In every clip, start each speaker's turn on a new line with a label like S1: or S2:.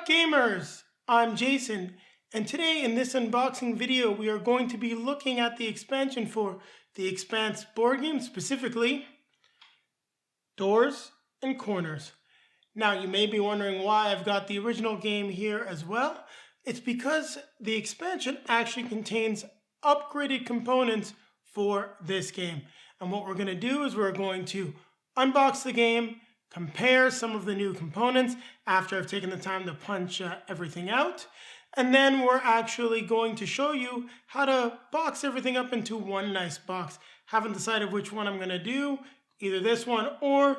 S1: up, gamers? I'm Jason, and today in this unboxing video we are going to be looking at the expansion for the Expanse board game, specifically Doors and Corners. Now you may be wondering why I've got the original game here as well. It's because the expansion actually contains upgraded components for this game. And what we're going to do is we're going to unbox the game, compare some of the new components after I've taken the time to punch everything out. And then we're actually going to show you how to box everything up into one nice box. Haven't decided which one I'm going to do, either this one or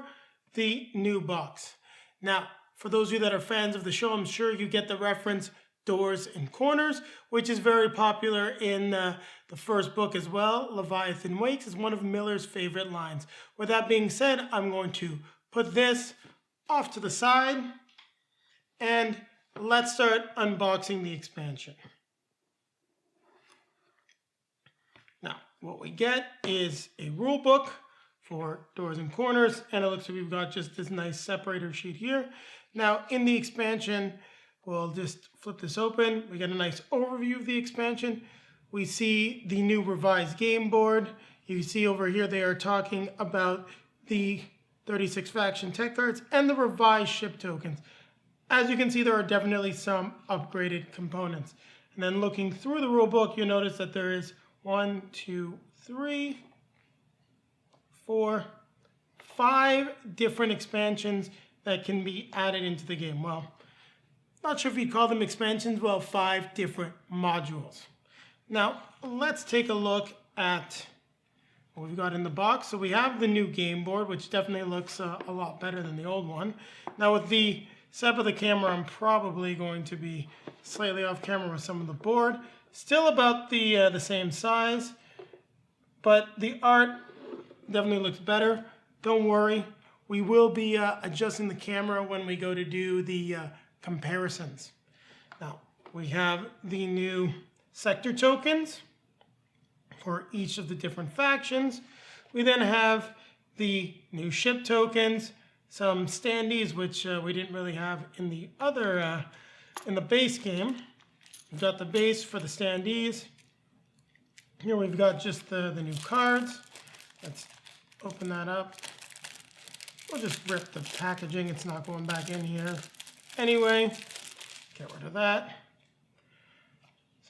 S1: the new box. Now, for those of you that are fans of the show, I'm sure you get the reference Doors and Corners, which is very popular in the first book as well. Leviathan Wakes is one of Miller's favorite lines. With that being said, I'm going to put this off to the side and let's start unboxing the expansion. Now, what we get is a rule book for Doors and Corners, and it looks like we've got just this nice separator sheet here. Now, in the expansion, we'll just flip this open. We get a nice overview of the expansion. We see the new revised game board. You see over here they are talking about the 36 faction tech cards and the revised ship tokens. As you can see, there are definitely some upgraded components. And then looking through the rule book, you'll notice that there is 1, 2, 3, 4, 5 different expansions that can be added into the game. Well, not sure if you'd call them expansions, well, 5 different modules. Now, let's take a look at what we've got in the box. So we have the new game board, which definitely looks a lot better than the old one. Now with the setup of the camera, I'm probably going to be slightly off camera with some of the board. Still about the same size, but the art definitely looks better. Don't worry, we will be adjusting the camera when we go to do the comparisons. Now, we have the new sector tokens for each of the different factions. We then have the new ship tokens, some standees, which we didn't really have in the other, in the base game. We've got the base for the standees. Here we've got just the new cards. Let's open that up. We'll just rip the packaging. It's not going back in here. Anyway, get rid of that.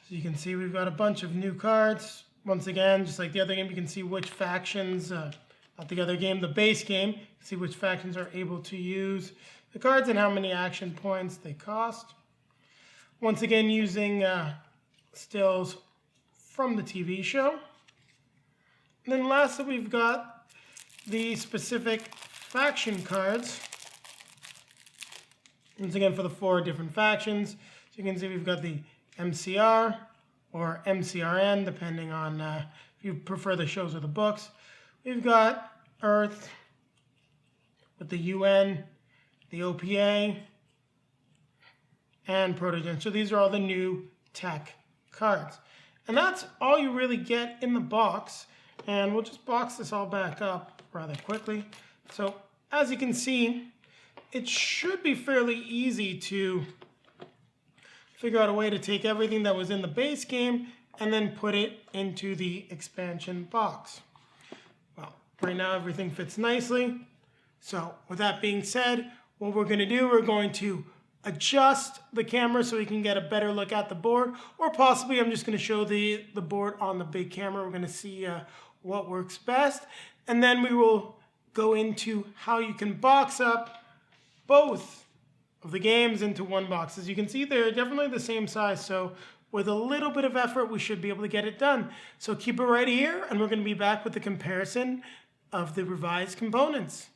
S1: So you can see we've got a bunch of new cards. Once again, just like the other game, you can see which factions, not the other game, the base game, see which factions are able to use the cards and how many action points they cost. Once again, using stills from the TV show. And then lastly, we've got the specific faction cards. Once again, for the 4 different factions. So you can see we've got the MCR or MCRN, depending on if you prefer the shows or the books. We've got Earth with the UN, the OPA, and Protogen. So these are all the new tech cards. And that's all you really get in the box. And we'll just box this all back up rather quickly. So as you can see, it should be fairly easy to figure out a way to take everything that was in the base game and then put it into the expansion box. Well, right now everything fits nicely. So with that being said, what we're going to do, we're going to adjust the camera so we can get a better look at the board, or possibly I'm just going to show the board on the big camera. We're going to see what works best, and then we will go into how you can box up both of the games into one box. As you can see, they're definitely the same size, so with a little bit of effort, we should be able to get it done. So keep it right here, and we're going to be back with the comparison of the revised components.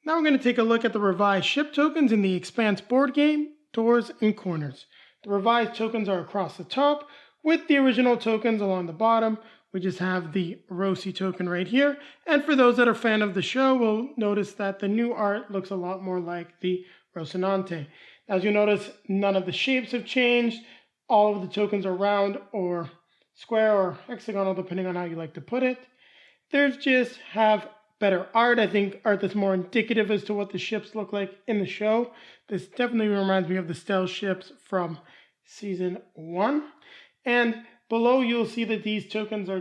S1: Now we're going to take a look at the revised ship tokens in the Expanse board game, Doors and Corners. The revised tokens are across the top, with the original tokens along the bottom. We just have the Rossi token right here. And for those that are fan of the show, will notice that the new art looks a lot more like the Rocinante. As you notice, none of the shapes have changed. All of the tokens are round or square or hexagonal, depending on how you like to put it. There's just have better art. I think art that's more indicative as to what the ships look like in the show. This definitely reminds me of the stealth ships from season 1. And below you'll see that these tokens are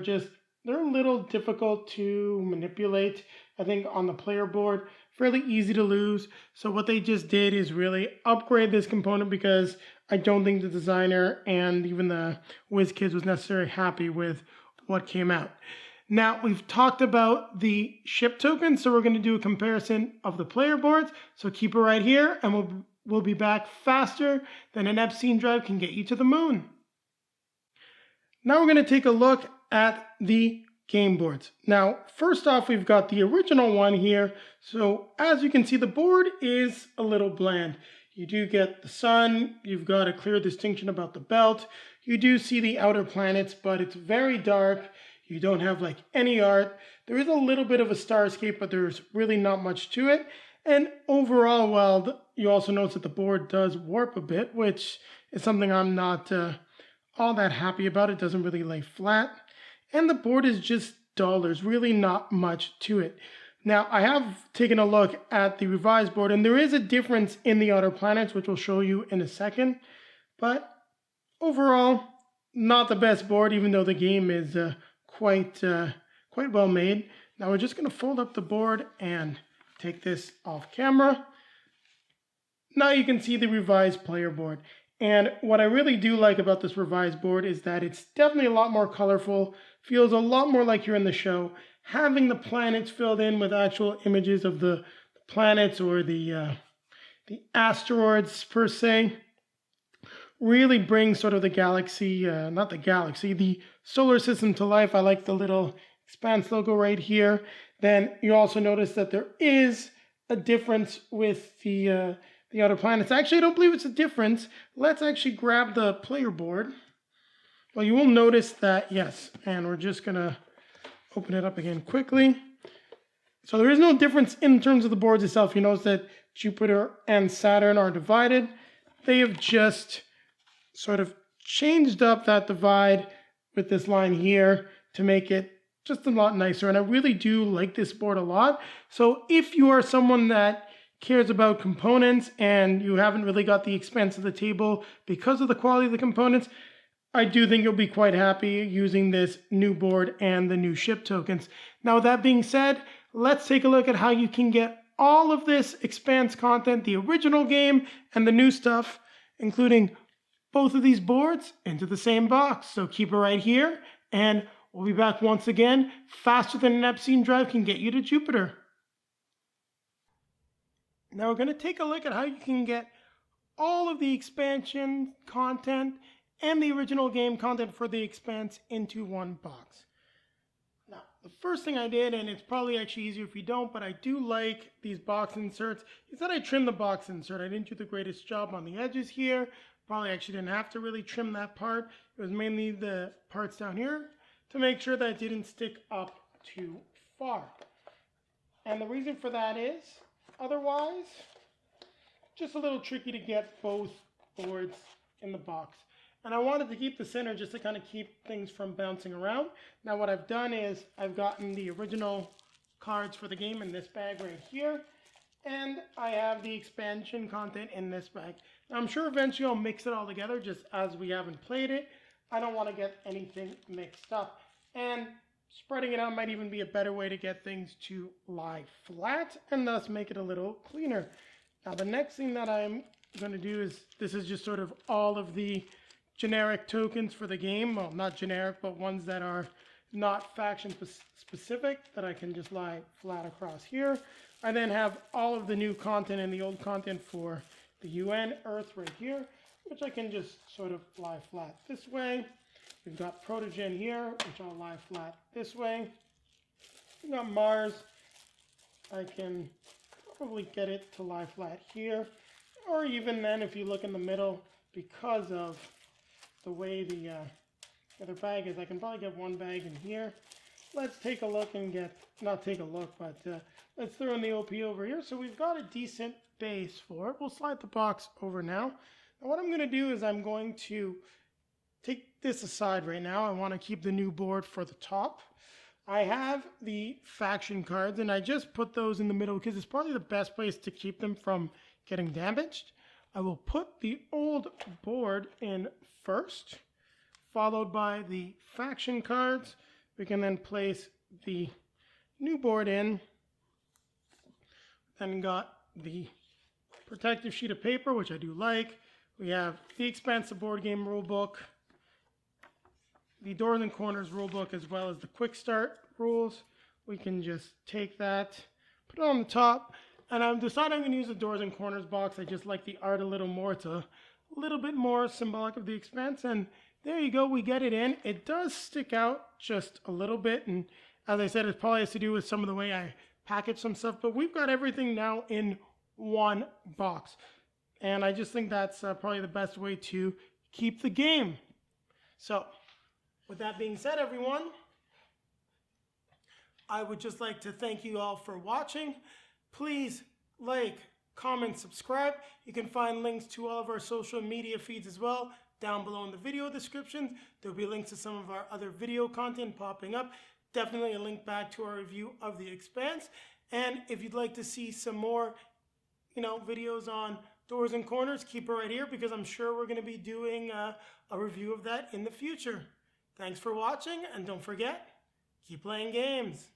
S1: they're a little difficult to manipulate. I think on the player board, fairly easy to lose. So what they just did is really upgrade this component, because I don't think the designer and even the WizKids was necessarily happy with what came out. Now, we've talked about the ship tokens, so we're going to do a comparison of the player boards. So keep it right here, and we'll be back faster than an Epstein drive can get you to the moon. Now we're going to take a look at the game boards. Now, first off, we've got the original one here. So as you can see, the board is a little bland. You do get the sun, you've got a clear distinction about the belt. You do see the outer planets, but it's very dark. You don't have like any art. There is a little bit of a starscape, but there's really not much to it. And overall, well, you also notice that the board does warp a bit, which is something I'm not all that happy about. It doesn't really lay flat. And the board is just dull. There's really not much to it. Now, I have taken a look at the revised board, and there is a difference in the outer planets, which we'll show you in a second. But overall, not the best board, even though the game is quite well made. Now we're just going to fold up the board and take this off camera. Now you can see the revised player board. And what I really do like about this revised board is that it's definitely a lot more colorful, feels a lot more like you're in the show. Having the planets filled in with actual images of the planets or the asteroids per se really brings sort of the galaxy, not the galaxy, the solar system to life. I like the little Expanse logo right here. Then you also notice that there is a difference with the outer planets. Actually, I don't believe it's a difference. Let's actually grab the player board. Well, you will notice that, yes, and we're just going to open it up again quickly. So there is no difference in terms of the boards itself. You notice that Jupiter and Saturn are divided. They have just sort of changed up that divide with this line here to make it just a lot nicer. And I really do like this board a lot. So if you are someone that cares about components and you haven't really got the expense of the table because of the quality of the components, I do think you'll be quite happy using this new board and the new ship tokens. Now, with that being said, let's take a look at how you can get all of this Expanse content, the original game and the new stuff, including both of these boards, into the same box. So keep it right here, and we'll be back once again, faster than an Epstein drive can get you to Jupiter. Now we're going to take a look at how you can get all of the expansion content and the original game content for the Expanse into one box. Now, the first thing I did, and it's probably actually easier if you don't, but I do like these box inserts, is that I trimmed the box insert. I didn't do the greatest job on the edges here. Probably actually didn't have to really trim that part. It was mainly the parts down here to make sure that it didn't stick up too far. And the reason for that is, otherwise, just a little tricky to get both boards in the box. And I wanted to keep the center just to kind of keep things from bouncing around. Now what I've done is I've gotten the original cards for the game in this bag right here. And I have the expansion content in this bag. Now I'm sure eventually I'll mix it all together, just as we haven't played it. I don't want to get anything mixed up. And spreading it out might even be a better way to get things to lie flat and thus make it a little cleaner. Now the next thing that I'm going to do is, this is just sort of all of the generic tokens for the game. Well, not generic, but ones that are not faction specific that I can just lie flat across here. I then have all of the new content and the old content for the UN Earth right here, which I can just sort of lie flat this way. We've got Protogen here, which I'll lie flat this way. We've got Mars. I can probably get it to lie flat here. Or even then, if you look in the middle, because of the way the other bag is, I can probably get one bag in here. Let's take a look and get, not take a look, but let's throw in the OP over here. So we've got a decent base for it. We'll slide the box over now. And what I'm going to do is I'm going to take this aside right now. I want to keep the new board for the top. I have the faction cards, and I just put those in the middle because it's probably the best place to keep them from getting damaged. I will put the old board in first, followed by the faction cards. We can then place the new board in. Then got the protective sheet of paper, which I do like. We have the Expanse Boardgame rulebook, the Doors and Corners rulebook, as well as the Quick Start rules. We can just take that, put it on the top, and I'm deciding I'm going to use the Doors and Corners box. I just like the art a little more. It's a little bit more symbolic of the Expanse, and there you go. We get it in. It does stick out just a little bit, and as I said, it probably has to do with some of the way I package some stuff, but we've got everything now in one box. And I just think that's probably the best way to keep the game. So, with that being said, everyone, I would just like to thank you all for watching. Please like, comment, subscribe. You can find links to all of our social media feeds as well down below in the video description. There'll be links to some of our other video content popping up. Definitely a link back to our review of The Expanse. And if you'd like to see some more, videos on Doors and Corners, keep it right here because I'm sure we're going to be doing a review of that in the future. Thanks for watching, and don't forget, keep playing games.